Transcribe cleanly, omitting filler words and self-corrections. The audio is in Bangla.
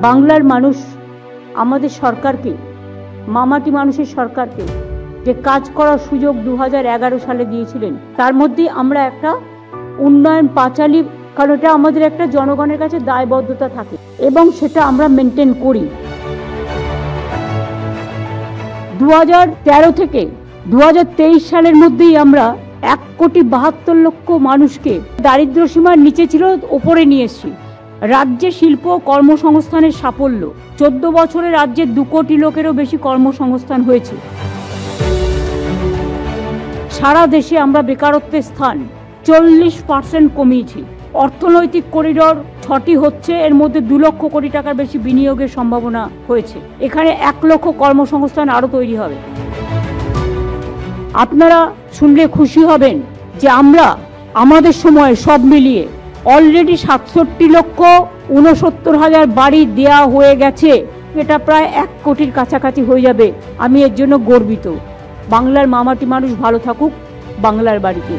বাংলার মানুষ আমাদের সরকারকে, মামাটি মানুষের সরকারকে যে কাজ করার সুযোগ 2011 সালে দিয়েছিলেন, তার মধ্যে আমরা একটা উন্নয়ন পাঁচালী, কারণ এটা আমাদের একটা জনগণের কাছে দায়বদ্ধতা থাকে এবং সেটা আমরা মেনটেন করি। 2013 থেকে 2023 সালের মধ্যেই আমরা 1,72,00,000 মানুষকে দারিদ্র সীমার নিচে ছিল ওপরে নিয়ে এসেছি। রাজ্যে শিল্প কর্মসংস্থানের সাফল্য, 14 বছরে রাজ্যে 2 কোটি লোকেরও বেশি কর্মসংস্থান হয়েছে। সারা দেশে আমরা বেকারত্বের স্থান 40% কমিয়েছি। অর্থনৈতিক করিডোর 6টি হচ্ছে, এর মধ্যে 2 লক্ষ কোটি টাকার বেশি বিনিয়োগের সম্ভাবনা হয়েছে। এখানে 1 লক্ষ কর্মসংস্থান আরও তৈরি হবে। আপনারা শুনলে খুশি হবেন যে আমরা আমাদের সময় সব মিলিয়ে অলরেডি 67,69,000 বাড়ি দেয়া হয়ে গেছে। এটা প্রায় 1 কোটির কাছাকাছি হয়ে যাবে। আমি এর জন্য গর্বিত। বাংলার মামাটি মানুষ ভালো থাকুক বাংলার বাড়িতে।